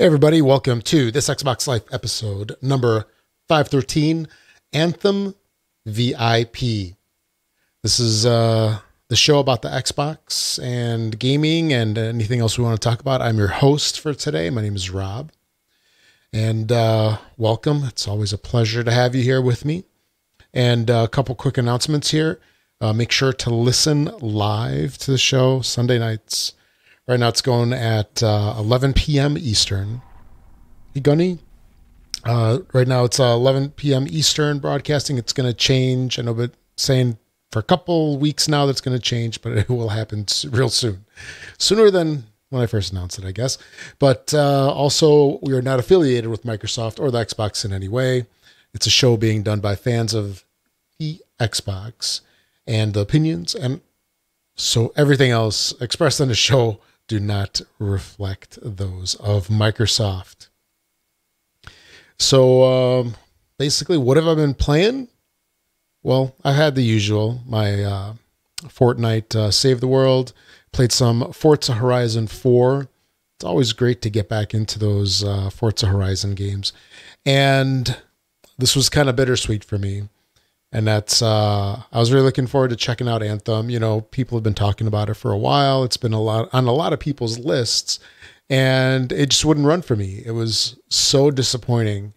Hey everybody, welcome to this Xbox Life episode number 513, Anthem VIP. This is the show about the Xbox and gaming and anything else we want to talk about. I'm your host for today. My name is Rob. And welcome. It's always a pleasure to have you here with me. And a couple quick announcements here. Make sure to listen live to the show Sunday nights. Right now it's going at 11 p.m. Eastern. Hey, Gunny. Right now it's 11 p.m. Eastern broadcasting. It's going to change. I know, but saying for a couple weeks now that's going to change, but it will happen real soon. Sooner than when I first announced it, I guess. But also, we are not affiliated with Microsoft or the Xbox in any way. It's a show being done by fans of the Xbox and the opinions. And so everything else expressed on the show do not reflect those of Microsoft. So basically, what have I been playing? Well, I've had the usual. My Fortnite Save the World. Played some Forza Horizon 4. It's always great to get back into those Forza Horizon games. And this was kind of bittersweet for me. And that's, I was really looking forward to checking out Anthem. You know, people have been talking about it for a while. It's been on a lot of people's lists, and it just wouldn't run for me. It was so disappointing.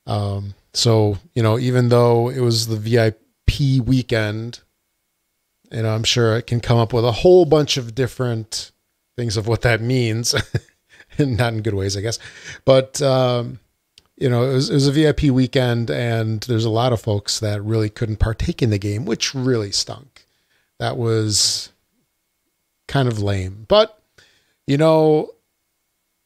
So, you know, even though it was the VIP weekend, you know, I'm sure I can come up with a whole bunch of different things of what that means, and not in good ways, I guess. But, you know, it was a VIP weekend, and there's a lot of folks that really couldn't partake in the game, which really stunk. That was kind of lame. But, you know,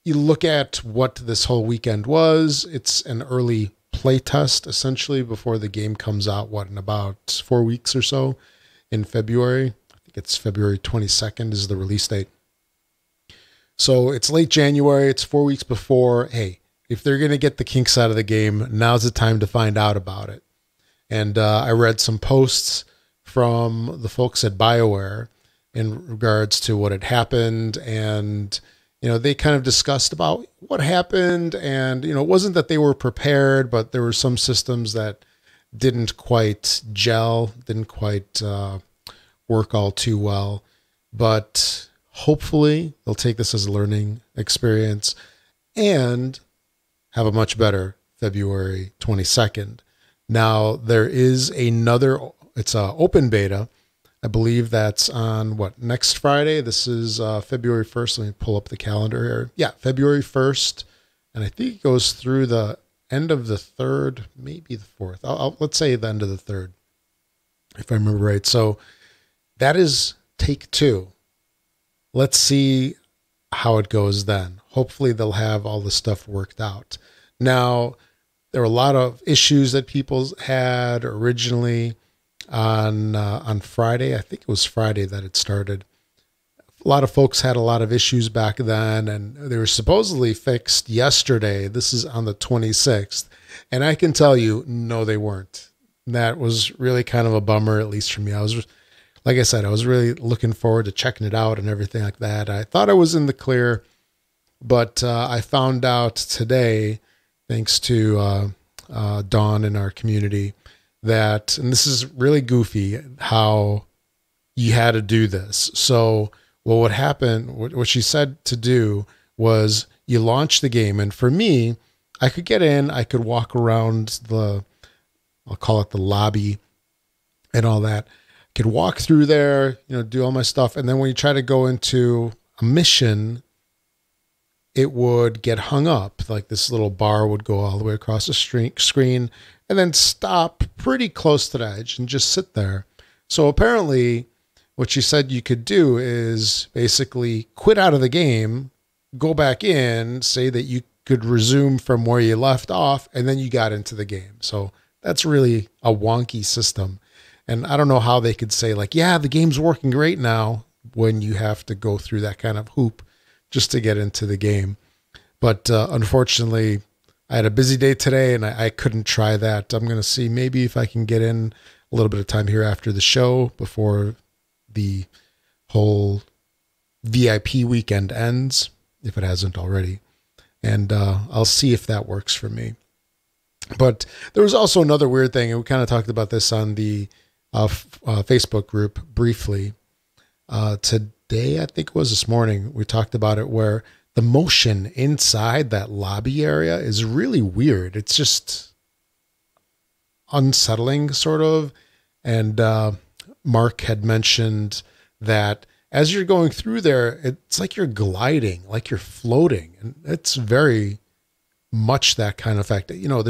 you look at what this whole weekend was. It's an early play test, essentially, before the game comes out, in about 4 weeks or so in February. I think it's February 22nd is the release date. So it's late January. It's 4 weeks before. Hey, if they're going to get the kinks out of the game, now's the time to find out about it. And I read some posts from the folks at BioWare in regards to what had happened. And, you know, they kind of discussed about what happened. And, you know, it wasn't that they were prepared, but there were some systems that didn't quite gel, didn't quite work all too well. But hopefully they'll take this as a learning experience and have a much better February 22nd. Now, there is another, it's an open beta. I believe that's on, next Friday? This is February 1st. Let me pull up the calendar here. Yeah, February 1st. And I think it goes through the end of the 3rd, maybe the 4th. Let's say the end of the 3rd, if I remember right. So that is take 2. Let's see how it goes then. Hopefully they'll have all the stuff worked out. Now, there were a lot of issues that people had originally on Friday. I think it was Friday that it started. A lot of folks had a lot of issues back then, and they were supposedly fixed yesterday. This is on the 26th. And I can tell you, no, they weren't. That was really kind of a bummer, at least for me. Like I said, I was really looking forward to checking it out and everything like that. I thought I was in the clear, but I found out today, thanks to Dawn in our community, that, and this is really goofy, how you had to do this. So what happened, what she said to do was you launch the game. And for me, I could get in, I could walk around I'll call it the lobby and all that. Could walk through there, you know, do all my stuff. And then when you try to go into a mission, it would get hung up. Like this little bar would go all the way across the screen and then stop pretty close to the edge and just sit there. So apparently what she said you could do is basically quit out of the game, go back in, say that you could resume from where you left off, and then you got into the game. So that's really a wonky system. And I don't know how they could say like, yeah, the game's working great now when you have to go through that kind of hoop just to get into the game. But unfortunately, I had a busy day today and I couldn't try that. I'm going to see maybe if I can get in a little bit of time here after the show before the whole VIP weekend ends, if it hasn't already. and I'll see if that works for me. But there was also another weird thing, and we kind of talked about this on the Facebook group briefly. Today, I think it was this morning, we talked about it, where the motion inside that lobby area is really weird. It's just unsettling, sort of. And Mark had mentioned that as you're going through there, it's like you're gliding, like you're floating. And it's very much that kind of effect. You know,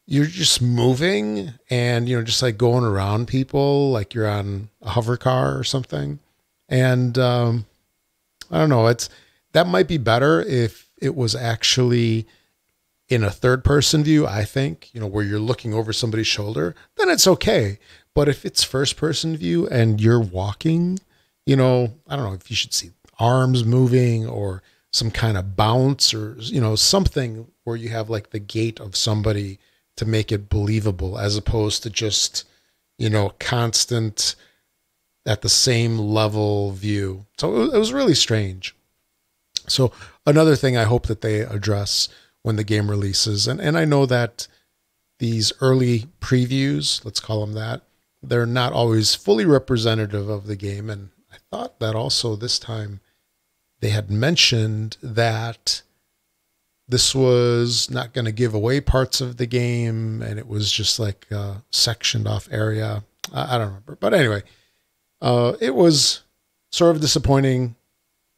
you're just moving and, you know, just like going around people, like you're on a hover car or something. And I don't know, that might be better if it was actually in a third person view, I think, you know, where you're looking over somebody's shoulder, then it's okay. But if it's first person view and you're walking, you know, I don't know if you should see arms moving or some kind of bounce or, you know, something where you have like the gait of somebody to make it believable, as opposed to just, you know, constant at the same level view. So it was really strange. So another thing I hope that they address when the game releases, and I know that these early previews, let's call them that, they're not always fully representative of the game. And I thought that also this time they had mentioned that this was not going to give away parts of the game, and it was just like a sectioned off area. I don't remember. But anyway, it was sort of disappointing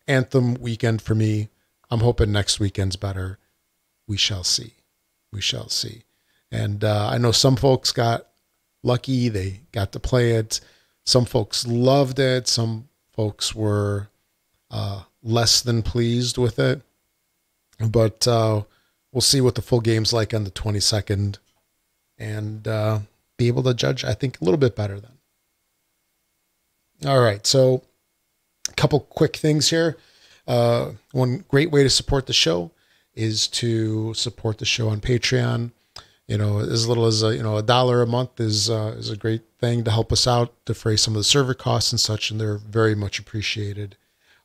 Anthem weekend for me. I'm hoping next weekend's better. We shall see. We shall see. And I know some folks got lucky. They got to play it. Some folks loved it. Some folks were less than pleased with it. But we'll see what the full game's like on the 22nd and be able to judge, I think, a little bit better then. All right, so a couple quick things here. One great way to support the show is to support the show on Patreon. You know, as little as $1 a month is a great thing to help us out, defray some of the server costs and such, and they're very much appreciated.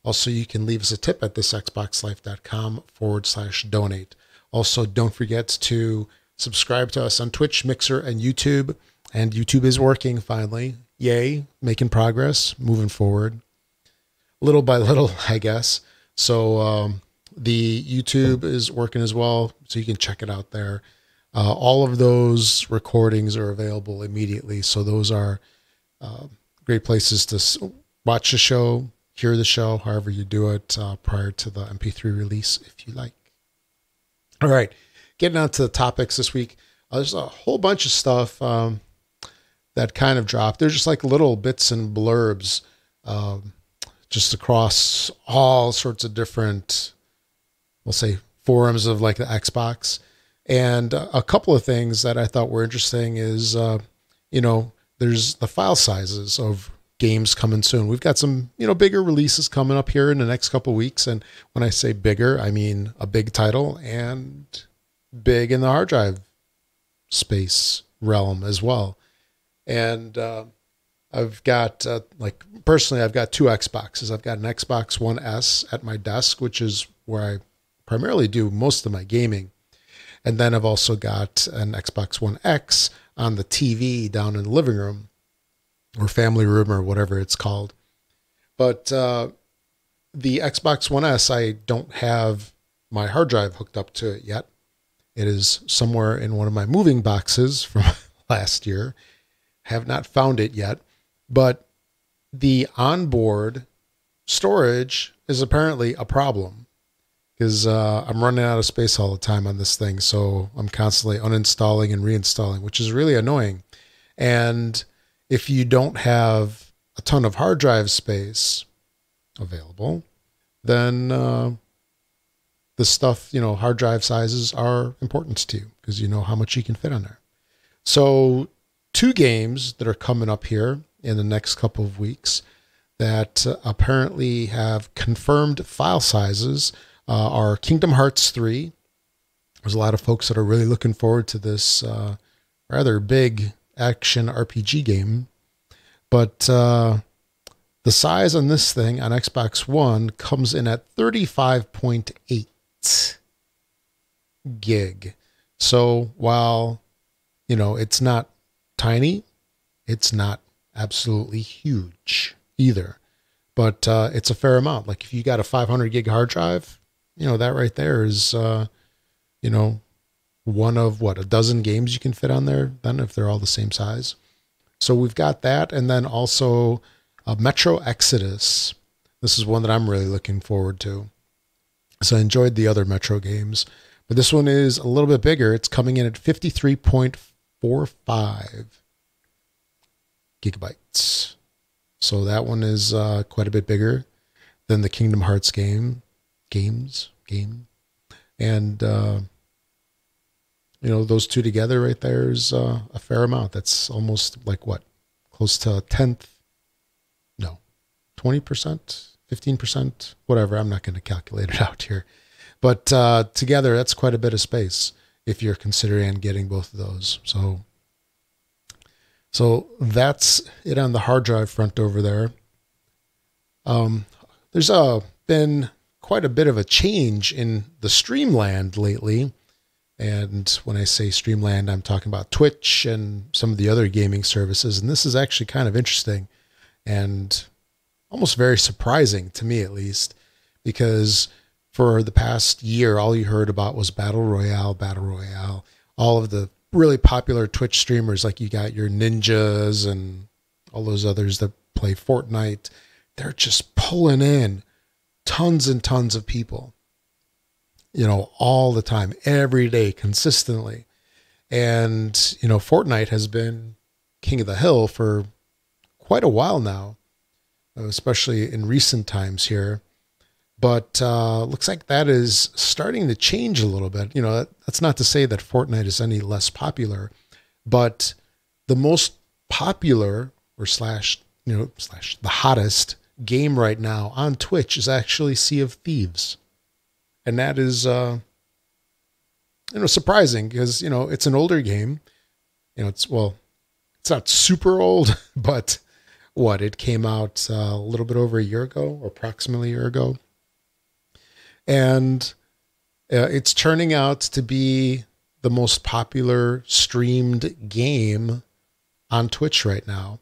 Also, you can leave us a tip at thisxboxlife.com/donate. Also, don't forget to subscribe to us on Twitch, Mixer, and YouTube. And YouTube is working finally. Yay, making progress, moving forward. Little by little, I guess. So the YouTube is working as well, so you can check it out there. All of those recordings are available immediately. So those are great places to watch the show, hear the show, however you do it, prior to the MP3 release, if you like. All right, getting on to the topics this week. There's a whole bunch of stuff that kind of dropped. They're just like little bits and blurbs just across all sorts of different, we'll say, forums of like the Xbox. And a couple of things that I thought were interesting is, there's the file sizes of games coming soon. We've got some, bigger releases coming up here in the next couple of weeks. And when I say bigger, I mean a big title and big in the hard drive space realm as well. And I've got, personally, I've got two Xboxes. I've got an Xbox One S at my desk, which is where I primarily do most of my gaming. And then I've also got an Xbox One X on the TV down in the living room or family room or whatever it's called. But the Xbox One S, I don't have my hard drive hooked up to it yet. It is somewhere in one of my moving boxes from last year. Have not found it yet. But the onboard storage is apparently a problem because I'm running out of space all the time on this thing. So I'm constantly uninstalling and reinstalling, which is really annoying. And if you don't have a ton of hard drive space available, then the stuff, hard drive sizes are important to you because you know how much you can fit on there. So 2 games that are coming up here in the next couple of weeks that apparently have confirmed file sizes are Kingdom Hearts 3. There's a lot of folks that are really looking forward to this rather big action RPG game. But the size on this thing on Xbox One comes in at 35.8. gig. So while, it's not tiny, it's not absolutely huge either, but it's a fair amount. Like if you got a 500 gig hard drive, that right there is, one of a dozen games you can fit on there then if they're all the same size. So we've got that. And then also Metro Exodus. This is one that I'm really looking forward to. So I enjoyed the other Metro games, but this one is a little bit bigger. It's coming in at 53.45 gigabytes. So that one is quite a bit bigger than the Kingdom Hearts game. And, those two together right there is a fair amount. That's almost like what? Close to a tenth? No, 20%, 15%, whatever. I'm not going to calculate it out here. But together, that's quite a bit of space if you're considering getting both of those. So that's it on the hard drive front over there. There's been quite a bit of a change in the Streamland lately. And when I say Streamland, I'm talking about Twitch and some of the other gaming services. And this is actually kind of interesting and almost very surprising to me, at least, because for the past year, all you heard about was Battle Royale. All of the really popular Twitch streamers, like you got your Ninjas and all those others that play Fortnite, they're just pulling in tons and tons of people. All the time, every day, consistently. And, Fortnite has been king of the hill for quite a while now, especially in recent times here. But looks like that is starting to change a little bit. That's not to say that Fortnite is any less popular, but the most popular or slash the hottest game right now on Twitch is actually Sea of Thieves. And that is, surprising because, it's an older game. It's not super old, but it came out a little bit over a year ago, or approximately a year ago. And it's turning out to be the most popular streamed game on Twitch right now.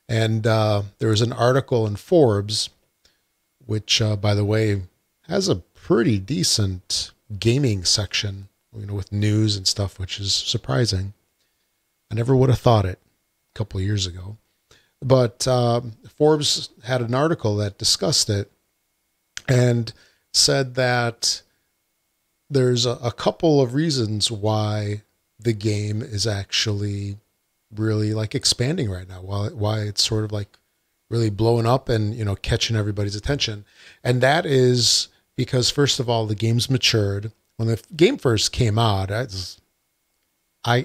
And there was an article in Forbes, which, by the way, has a pretty decent gaming section, with news and stuff, which is surprising. I never would have thought it a couple of years ago. But Forbes had an article that discussed it and said that there's a couple of reasons why the game is actually really expanding right now, why it's sort of really blowing up and, catching everybody's attention. And that is because, first of all, the game's matured. When the game first came out, I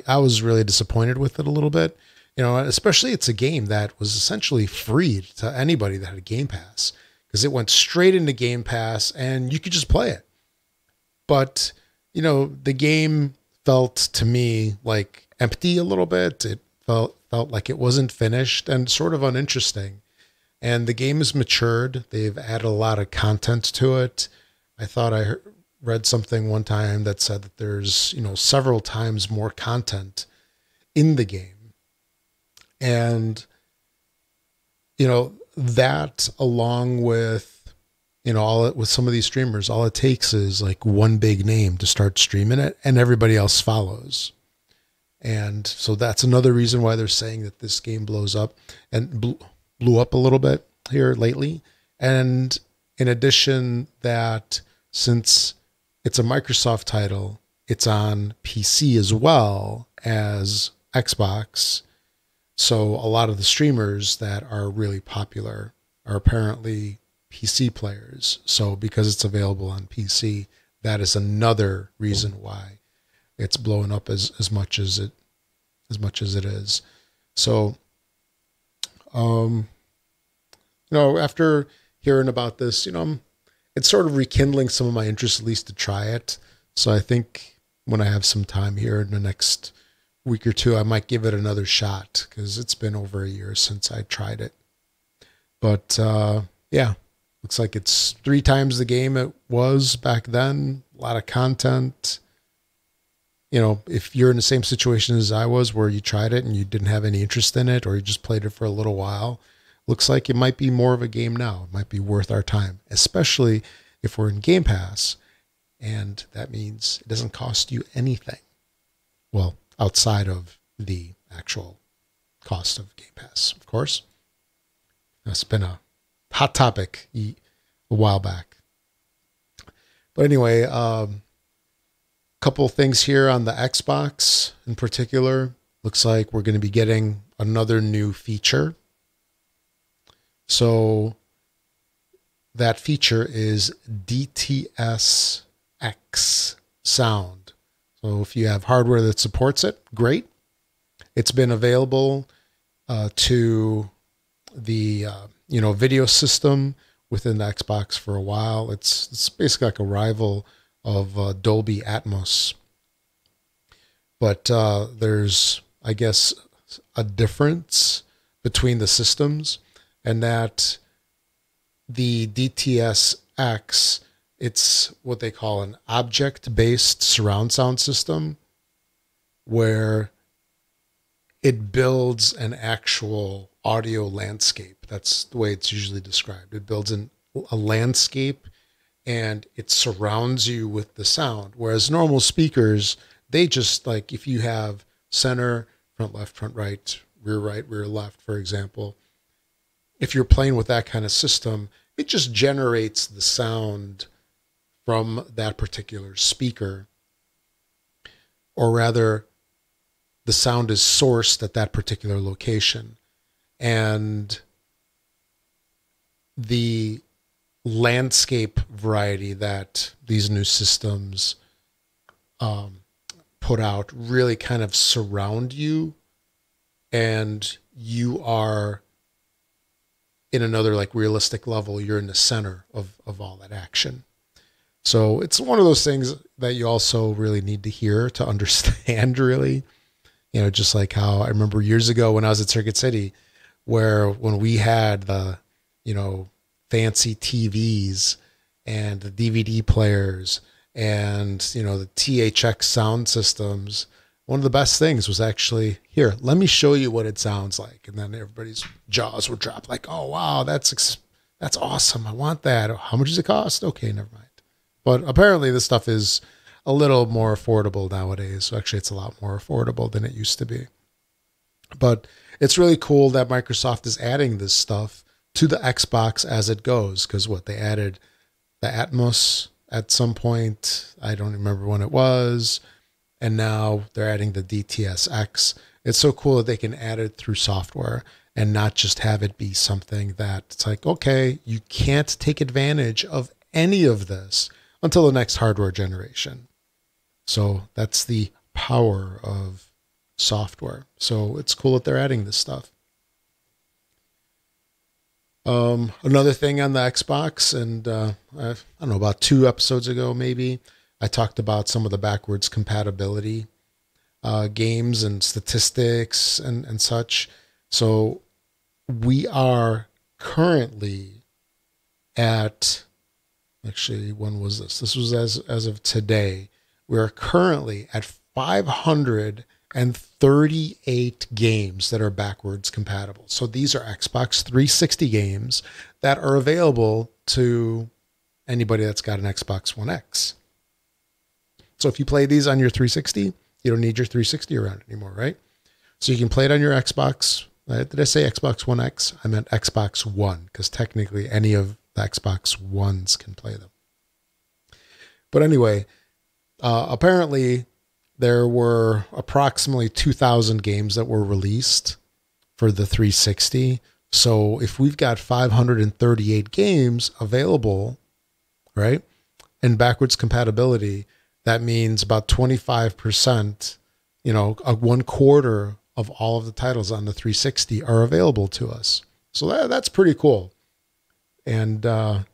was really disappointed with it a little bit. Especially it's a game that was essentially free to anybody that had a Game Pass, because it went straight into Game Pass and you could just play it. But, the game felt to me like empty a little bit. It felt like it wasn't finished and sort of uninteresting. And the game has matured. They've added a lot of content to it. I thought I read something one time that said that there's, several times more content in the game. And, that along with, with some of these streamers, all it takes is one big name to start streaming it and everybody else follows. And so that's another reason why they're saying that this game blows up and blew up a little bit here lately. And in addition, that since it's a Microsoft title, it's on PC as well as Xbox. So a lot of the streamers that are really popular are apparently PC players. So because it's available on PC, that is another reason why it's blowing up as much as it is. So, after hearing about this, it's sort of rekindling some of my interest, at least to try it. So I think when I have some time here in the next week or two, I might give it another shot, because it's been over a year since I tried it. But yeah, looks like it's 3 times the game it was back then. A lot of content. you know, if you're in the same situation as I was where you tried it and you didn't have any interest in it, or you just played it for a little while, looks like it might be more of a game now. It might be worth our time, especially if we're in Game Pass. And that means it doesn't cost you anything. Well, outside of the actual cost of Game Pass, of course. That's been a hot topic a while back. But anyway, couple things here on the Xbox in particular. Looks like we're going to be getting another new feature. So that feature is DTS X sound. So if you have hardware that supports it, great. It's been available to the video system within the Xbox for a while. It's basically like a rival of Dolby Atmos. But there's, I guess, a difference between the systems, and that the DTS-X, it's what they call an object-based surround sound system, where it builds an actual audio landscape. That's the way it's usually described. It builds a landscape and it surrounds you with the sound. Whereas normal speakers, they just, like, if you have center, front right, rear left, for example, if you're playing with that kind of system, it just generates the sound from that particular speaker. Or rather, the sound is sourced at that particular location. And the landscape variety that these new systems put out really kind of surround you, and you are in another, like, realistic level. You're in the center of all that action. So it's one of those things that you also really need to hear to understand, really. You know, just like how I remember years ago when I was at Circuit City, where when we had the, fancy TVs and the DVD players and, the THX sound systems, one of the best things was actually, here, let me show you what it sounds like. And then everybody's jaws would drop like, oh, wow, that's awesome. I want that. How much does it cost? Okay, never mind. But apparently this stuff is a little more affordable nowadays. So actually it's a lot more affordable than it used to be. But it's really cool that Microsoft is adding this stuff to the Xbox as it goes. Because they added the Atmos at some point. I don't remember when it was. And now they're adding the DTS-X. It's so cool that they can add it through software and not just have it be something that it's like, okay, you can't take advantage of any of this until the next hardware generation. So that's the power of software. So it's cool that they're adding this stuff. Another thing on the Xbox, and I don't know, about 2 episodes ago maybe, I talked about some of the backwards compatibility games and statistics and such. So we are currently at, actually, when was this? This was as of today. We are currently at 538 games that are backwards compatible. So these are Xbox 360 games that are available to anybody that's got an Xbox One X. So if you play these on your 360, you don't need your 360 around anymore, right? So you can play it on your Xbox. Did I say Xbox One X? I meant Xbox One, because technically any of the Xbox Ones can play them. But anyway, apparently there were approximately 2,000 games that were released for the 360. So if we've got 538 games available, right, and backwards compatibility, that means about 25%, one quarter of all of the titles on the 360 are available to us. So that's pretty cool. And I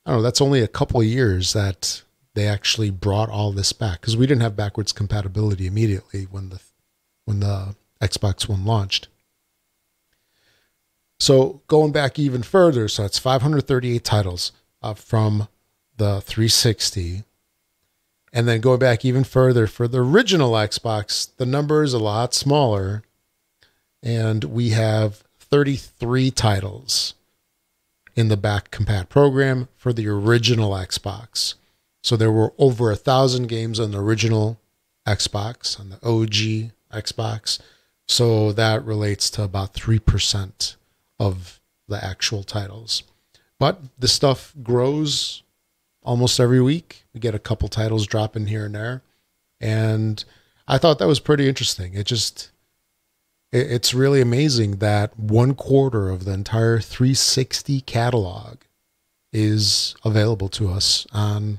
don't know, that's only a couple of years that they actually brought all this back, because we didn't have backwards compatibility immediately when the Xbox One launched. So going back even further, so it's 538 titles from the 360. And then going back even further, for the original Xbox, the number is a lot smaller. And we have 33 titles in the back compat program for the original Xbox. So there were over 1,000 games on the original Xbox, on the OG Xbox. So that relates to about 3% of the actual titles. But this stuff grows almost every week. We get a couple titles dropping here and there. And I thought that was pretty interesting. It's really amazing that 1/4 of the entire 360 catalog is available to us on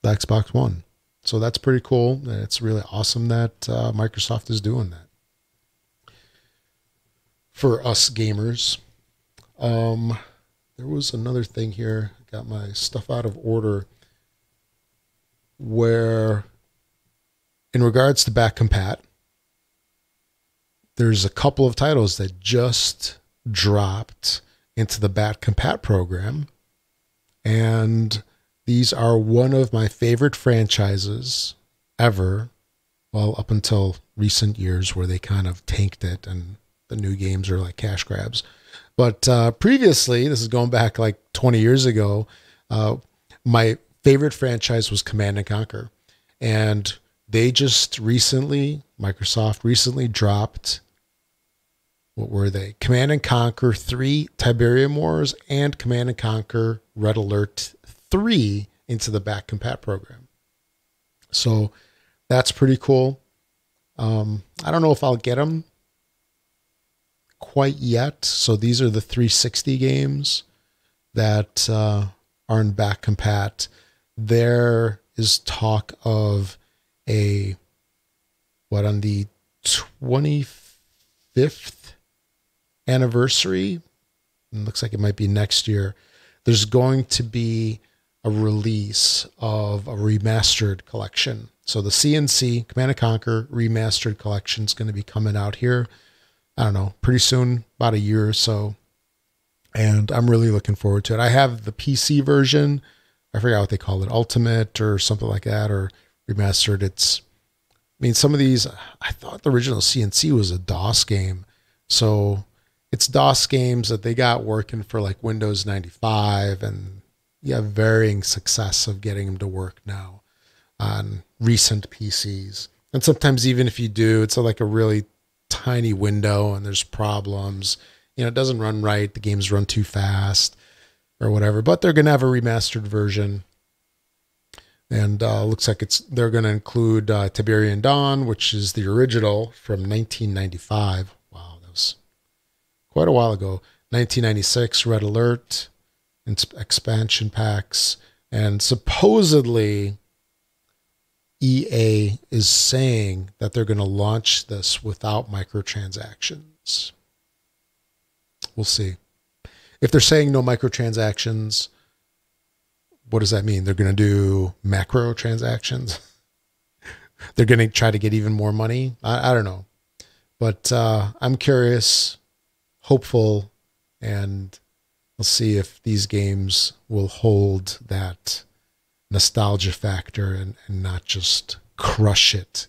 the Xbox One. So that's pretty cool. And it's really awesome that Microsoft is doing that for us gamers. There was another thing here. I got my stuff out of order, where in regards to back compat, there's a couple of titles that just dropped into the back compat program. And these are one of my favorite franchises ever. Well, up until recent years where they kind of tanked it and the new games are like cash grabs. But previously, this is going back like 20 years ago, my favorite franchise was Command and Conquer. And they just recently, Microsoft recently dropped, what were they? Command and Conquer 3 Tiberium Wars and Command and Conquer Red Alert 3 into the back compat program. So that's pretty cool. I don't know if I'll get them quite yet. So these are the 360 games that are in back compat. There is talk of on the 25th anniversary, it looks like it might be next year, there's going to be a release of a remastered collection. So the CNC Command & Conquer remastered collection is going to be coming out here, I don't know, pretty soon, about a year or so. And I'm really looking forward to it. I have the PC version. I forgot what they call it, Ultimate or something like that, or remastered. Some of these, I thought the original CNC was a DOS game. So it's DOS games that they got working for like Windows 95, and you have varying success of getting them to work now on recent PCs. And sometimes even if you do, it's like a really tiny window and there's problems. It doesn't run right. The games run too fast or whatever, but they're going to have a remastered version. And looks like they're going to include Tiberian Dawn, which is the original from 1995. Wow, that was quite a while ago. 1996 Red Alert, expansion packs, and supposedly EA is saying that they're going to launch this without microtransactions. We'll see. If they're saying no microtransactions, what does that mean? They're going to do macro transactions? They're going to try to get even more money? I don't know. But I'm curious, hopeful, and we'll see if these games will hold that nostalgia factor and not just crush it.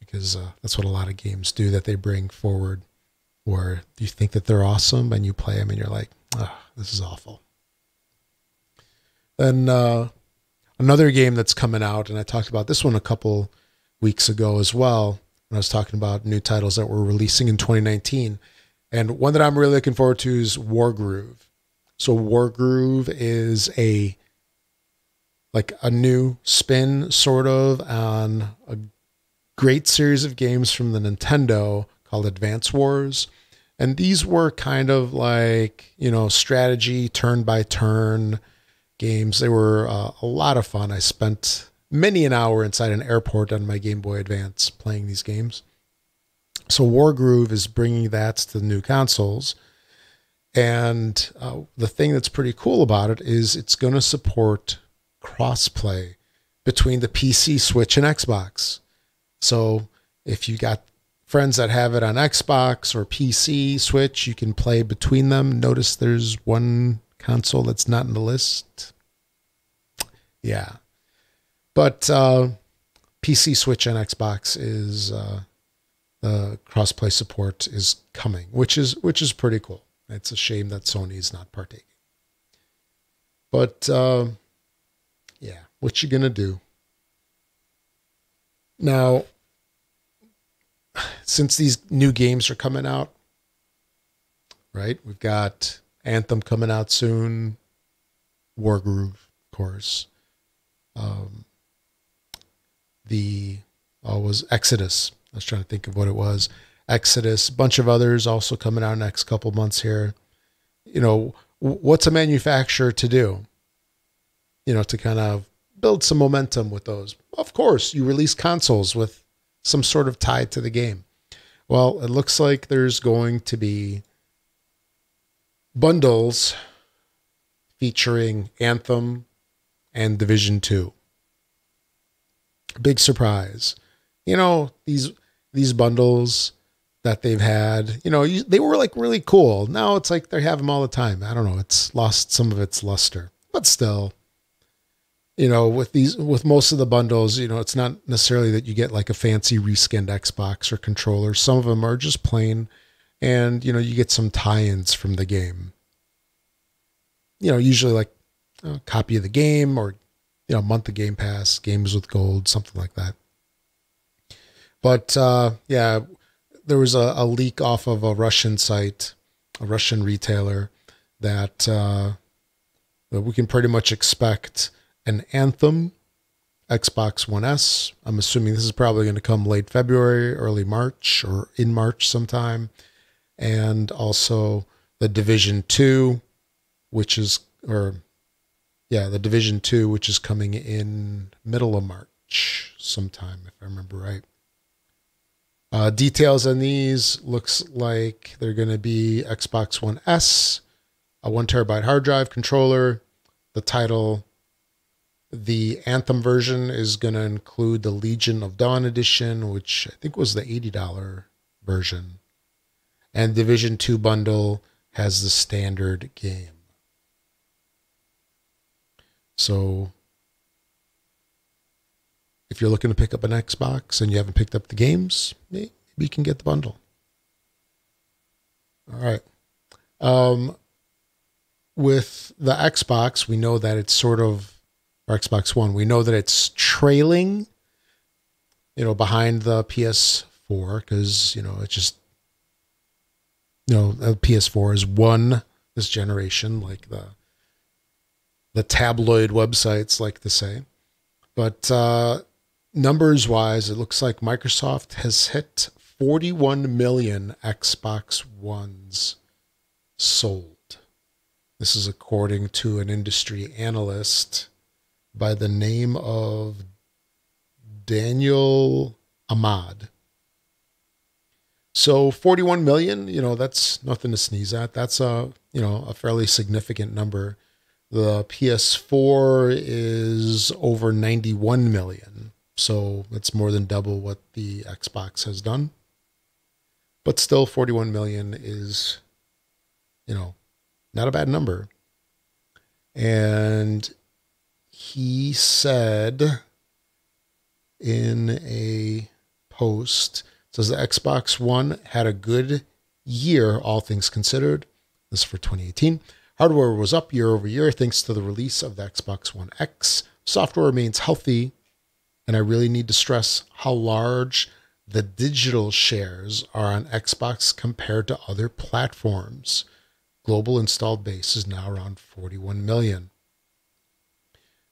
Because that's what a lot of games do that they bring forward, where you think that they're awesome and you play them and you're like, oh, this is awful. Then another game that's coming out, and I talked about this one a couple weeks ago as well, when I was talking about new titles that were releasing in 2019. And one that I'm really looking forward to is Wargroove. So Wargroove is a new spin sort of on a great series of games from the Nintendo called Advance Wars. And these were kind of like, strategy, turn by turn games. They were a lot of fun. I spent many an hour inside an airport on my Game Boy Advance playing these games. So Wargroove is bringing that to the new consoles. And the thing that's pretty cool about it is it's going to support crossplay between the PC, Switch, and Xbox. So if you got friends that have it on Xbox or PC, Switch, you can play between them. Notice there's one console that's not in the list. Yeah. But PC, Switch, and Xbox is the crossplay support is coming, which is pretty cool. It's a shame that Sony's not partaking. But yeah, what you gonna do? Now, since these new games are coming out, right? We've got Anthem coming out soon, Wargroove, of course. Was Exodus. I was trying to think of what it was. Exodus, a bunch of others also coming out next couple months here. You know, what's a manufacturer to do? You know, to kind of build some momentum with those. Of course, you release consoles with some sort of tie to the game. Well, it looks like there's going to be bundles featuring Anthem and Division 2. Big surprise. You know, these bundles that they've had, you know, they were like really cool. Now it's like they have them all the time. I don't know. It's lost some of its luster, but still, you know, with most of the bundles, you know, it's not necessarily that you get like a fancy reskinned Xbox or controller. Some of them are just plain, and, you know, you get some tie-ins from the game. You know, usually like a copy of the game, or, you know, a month of Game Pass, games with gold, something like that. But yeah, there was a leak off of a Russian site, a Russian retailer, that we can pretty much expect an Anthem Xbox One S. I'm assuming this is probably going to come late February, early March, or in March sometime. And also the Division 2, the Division 2, which is coming in middle of March sometime, if I remember right. Details on these looks like they're going to be Xbox One S, a 1 terabyte hard drive, controller. The title, the Anthem version, is going to include the Legion of Dawn edition, which I think was the $80 version. And Division 2 bundle has the standard game. So if you're looking to pick up an Xbox and you haven't picked up the games, maybe you can get the bundle. All right. With the Xbox, we know that it's or Xbox One, we know that it's trailing, you know, behind the PS4, because, you know, it's just, you know, the PS4 has won this generation, like the tabloid websites like to say. But numbers wise, it looks like Microsoft has hit 41 million Xbox Ones sold. This is according to an industry analyst by the name of Daniel Ahmad. So 41 million, you know, that's nothing to sneeze at. That's a fairly significant number. The PS4 is over 91 million. So it's more than double what the Xbox has done. But still, 41 million is, you know, not a bad number. And he said in a post, says the Xbox One had a good year, all things considered. This is for 2018. Hardware was up year over year thanks to the release of the Xbox One X. Software remains healthy, and I really need to stress how large the digital shares are on Xbox compared to other platforms. Global installed base is now around 41 million.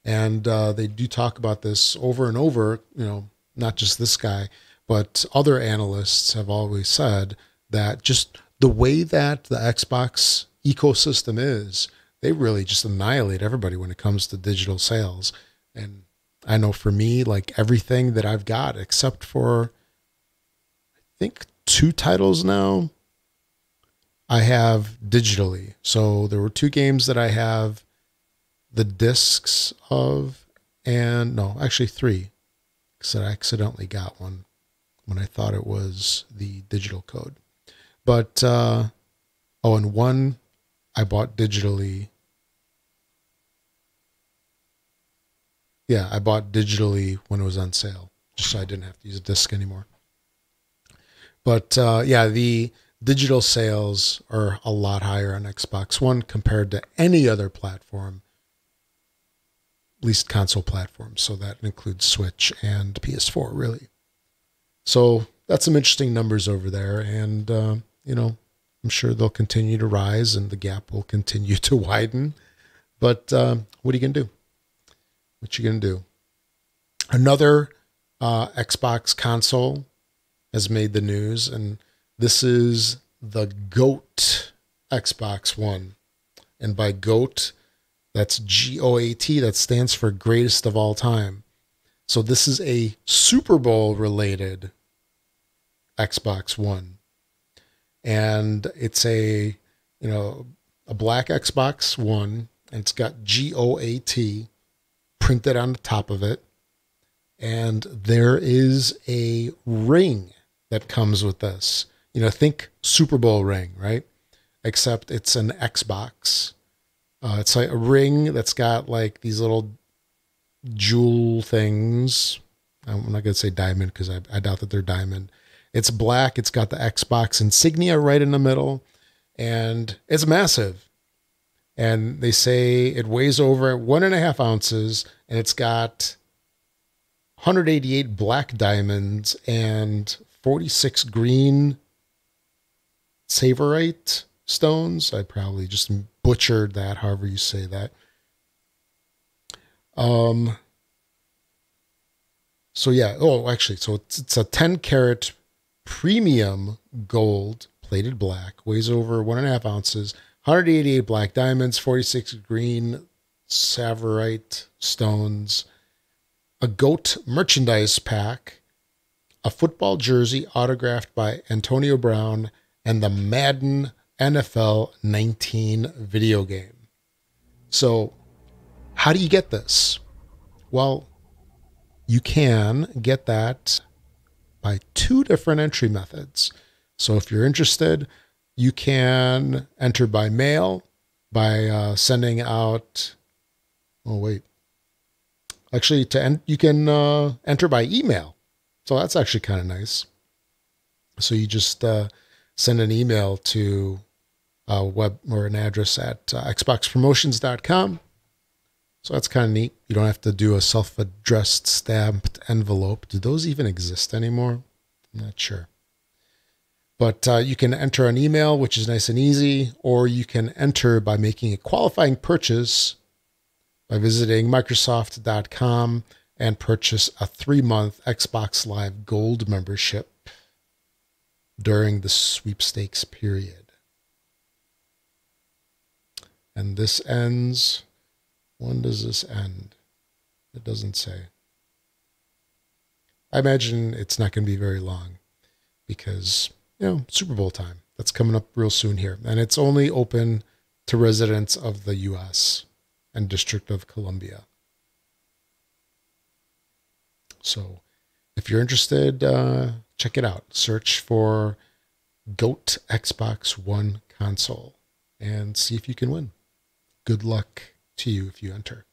And they do talk about this over and over, you know, not just this guy, but other analysts have always said that just the way that the Xbox ecosystem is, they really just annihilate everybody when it comes to digital sales. And I know for me, like everything that I've got, except for, I think 2 titles now, I have digitally. So there were 2 games that I have the discs of, and no, actually 3, because I accidentally got one when I thought it was the digital code. But, and 1 I bought digitally, Yeah, I bought digitally when it was on sale, just so I didn't have to use a disc anymore. But yeah, the digital sales are a lot higher on Xbox One compared to any other platform, at least console platforms. So that includes Switch and PS4, really. So that's some interesting numbers over there. And, you know, I'm sure they'll continue to rise and the gap will continue to widen. But what are you going to do? What you going to do? Another Xbox console has made the news, and this is the GOAT Xbox One. And by GOAT, that's GOAT, that stands for greatest of all time. So this is a Super Bowl related Xbox One. And it's a black Xbox One, and it's got GOAT printed on the top of it. And there is a ring that comes with this. Think Super Bowl ring, right? Except it's an Xbox. It's like a ring that's got like these little jewel things. I'm not going to say diamond because I doubt that they're diamond. It's black. It's got the Xbox insignia right in the middle. And it's massive. And they say it weighs over 1.5 ounces. And it's got 188 black diamonds and 46 green savorite stones. I probably just butchered that, however you say that. So yeah. Oh, actually, so it's a 10 karat premium gold plated black, weighs over 1.5 ounces, 188 black diamonds, 46 green savorite stones, a GOAT merchandise pack, a football jersey autographed by Antonio Brown, and the Madden NFL 19 video game. So how do you get this? Well, you can get that by 2 different entry methods. So if you're interested, you can enter by mail by sending out, actually, you can enter by email. So that's actually kind of nice. So you just send an email to a web or an address at xboxpromotions.com. So that's kind of neat. You don't have to do a self-addressed stamped envelope. Do those even exist anymore? I'm not sure. But you can enter an email, which is nice and easy, or you can enter by making a qualifying purchase by visiting Microsoft.com and purchase a 3-month Xbox Live Gold membership during the sweepstakes period. And this ends... When does this end? It doesn't say. I imagine it's not going to be very long because, Super Bowl time. That's coming up real soon here. And it's only open to residents of the U.S. and District of Columbia. So if you're interested, check it out. Search for GOAT Xbox One console and see if you can win. Good luck to you if you enter.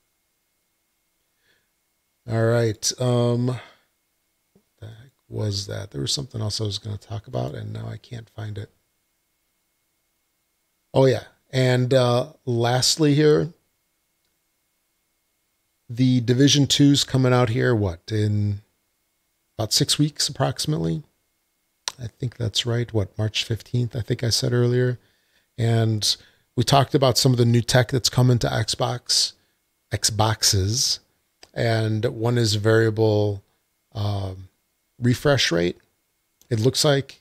All right. What the heck was that? There was something else I was going to talk about, and now I can't find it. Oh, yeah. And lastly here, the Division 2's coming out here, in about 6 weeks approximately? I think that's right. March 15th, I think I said earlier. And we talked about some of the new tech that's coming to Xboxes, and one is variable refresh rate. It looks like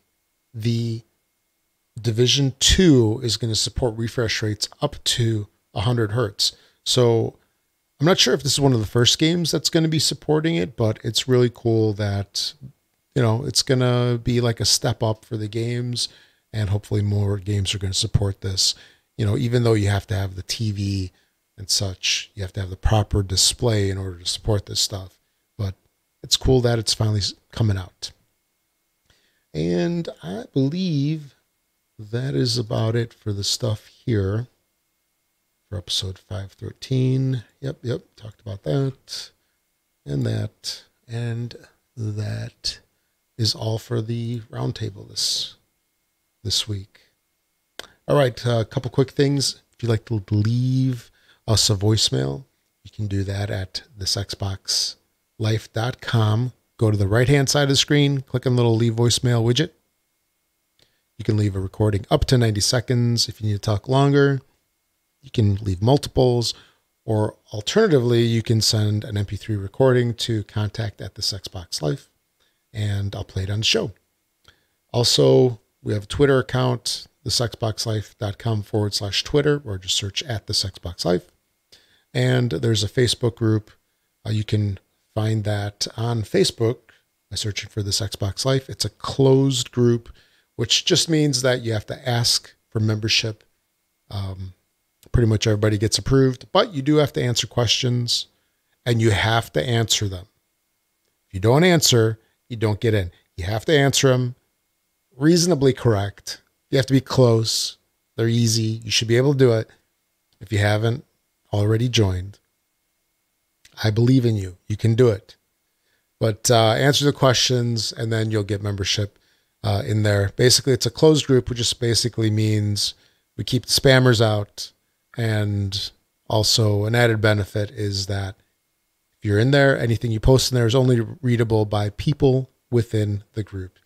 the Division 2 is going to support refresh rates up to 100 hertz. So I'm not sure if this is one of the first games that's going to be supporting it, but it's really cool that, it's going to be like a step up for the games, and hopefully more games are going to support this. Even though you have to have the TV and such, you have to have the proper display in order to support this stuff. But it's cool that it's finally coming out. And I believe that is about it for the stuff here for episode 513. Yep, talked about that. And that is all for the roundtable this week. All right, a couple quick things. If you'd like to leave us a voicemail, you can do that at thisxboxlife.com. Go to the right-hand side of the screen, click on the little leave voicemail widget. You can leave a recording up to 90 seconds. If you need to talk longer, you can leave multiples, or alternatively, you can send an MP3 recording to contact@thisxboxlife, and I'll play it on the show. Also, we have a Twitter account, thisxboxlife.com/Twitter, or just search @thisxboxlife. And there's a Facebook group. You can find that on Facebook by searching for This Xbox Life. It's a closed group, which just means that you have to ask for membership. Pretty much everybody gets approved, but you do have to answer questions, and you have to answer them. If you don't answer, you don't get in. You have to answer them reasonably correct. You have to be close. They're easy. You should be able to do it. If you haven't already joined, I believe in you. You can do it. But answer the questions, and then you'll get membership in there. Basically, it's a closed group, which just basically means we keep the spammers out. And also an added benefit is that if you're in there, anything you post in there is only readable by people within the group.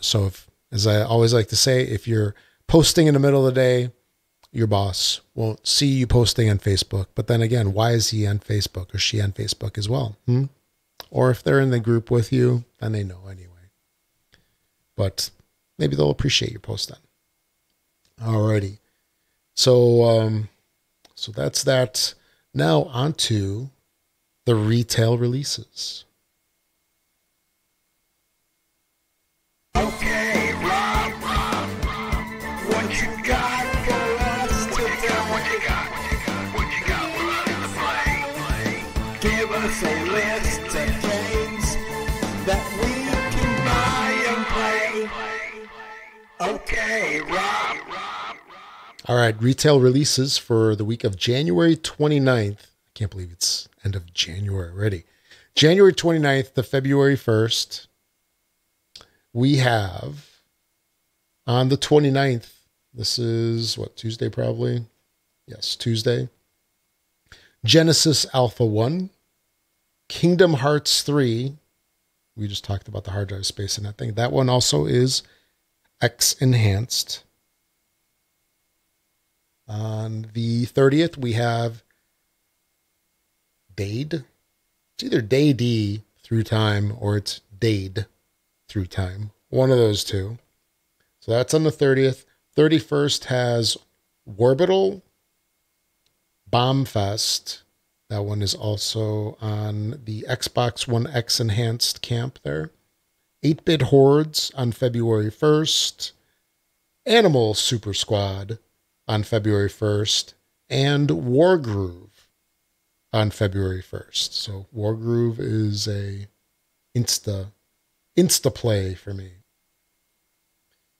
So if, as I always like to say, if you're posting in the middle of the day, your boss won't see you posting on Facebook. But then again, why is he on Facebook or she on Facebook as well? Or if they're in the group with you, then they know anyway. But maybe they'll appreciate your post then. Alrighty. So that's that. Now on to the retail releases. Okay, Rob, what you got for us today? What you got? We're ready to play. Give us a list of games that we can buy and play. Okay, Rob. All right, retail releases for the week of January 29th. I can't believe it's end of January already. January 29th to February 1st. We have on the 29th, this is what, Tuesday probably? Yes, Tuesday. Genesis Alpha 1, Kingdom Hearts 3. We just talked about the hard drive space in that thing. That one also is X enhanced. On the 30th, we have Dade. It's either Dade Through Time or it's Dade Through Time. One of those two. So that's on the 30th. 31st has Warbital Bombfest. That one is also on the Xbox One X Enhanced camp there. 8-Bit Hordes on February 1st. Animal Super Squad on February 1st, and Wargroove on February 1st. So Wargroove is a insta play for me.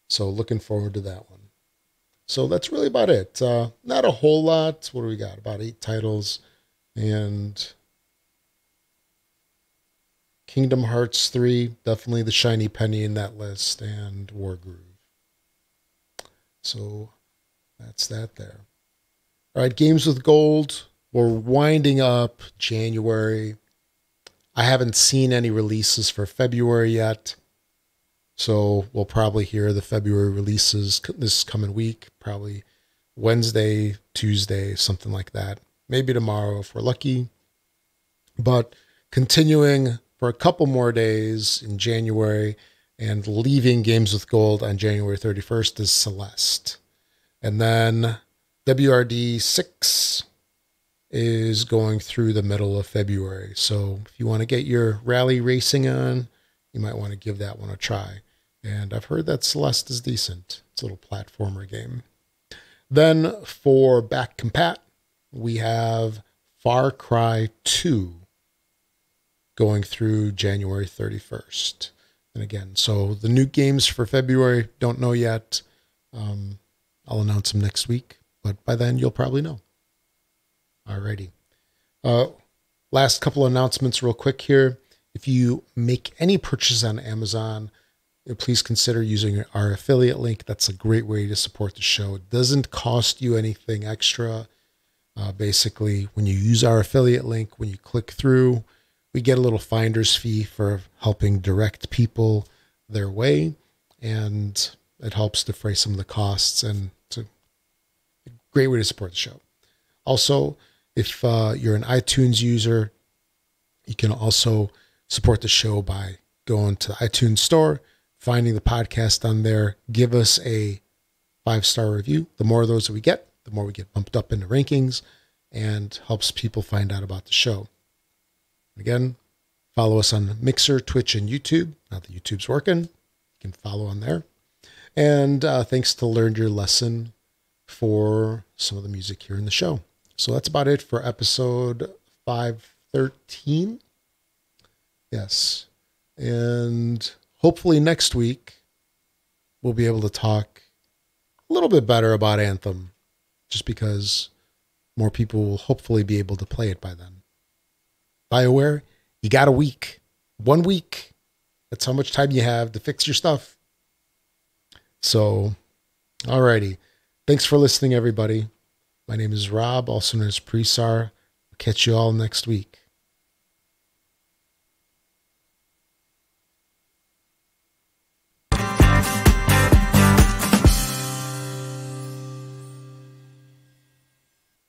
So looking forward to that one. So that's really about it. Not a whole lot. What do we got? About 8 titles. And Kingdom Hearts 3, definitely the shiny penny in that list, and Wargroove. So that's that there. All right, Games with Gold. We're winding up January. I haven't seen any releases for February yet. So we'll probably hear the February releases this coming week. Probably Wednesday, Tuesday, something like that. Maybe tomorrow if we're lucky. But continuing for a couple more days in January and leaving Games with Gold on January 31st is Celeste. And then WRD 6 is going through the middle of February. So if you want to get your rally racing on, you might want to give that one a try. And I've heard that Celeste is decent. It's a little platformer game. Then for back compat, we have Far Cry 2 going through January 31st. And again, so the new games for February, don't know yet. I'll announce them next week, but by then you'll probably know. Alrighty. Last couple announcements real quick here. If you make any purchase on Amazon, please consider using our affiliate link. That's a great way to support the show. It doesn't cost you anything extra. Basically, when you use our affiliate link, when you click through, we get a little finder's fee for helping direct people their way, and it helps defray some of the costs, and it's a great way to support the show. Also, if you're an iTunes user, you can also support the show by going to the iTunes store, finding the podcast on there, give us a 5-star review. The more of those that we get, the more we get bumped up in the rankings and helps people find out about the show. Again, follow us on Mixer, Twitch, and YouTube. Now that YouTube's working, you can follow on there. And thanks to Learn Your Lesson for some of the music here in the show. So that's about it for episode 513. Yes. And hopefully next week, we'll be able to talk a little bit better about Anthem, just because more people will hopefully be able to play it by then. BioWare, you got a week. 1 week. That's how much time you have to fix your stuff. So, alrighty. Thanks for listening, everybody. My name is Rob, also known as Presar. I'll catch you all next week.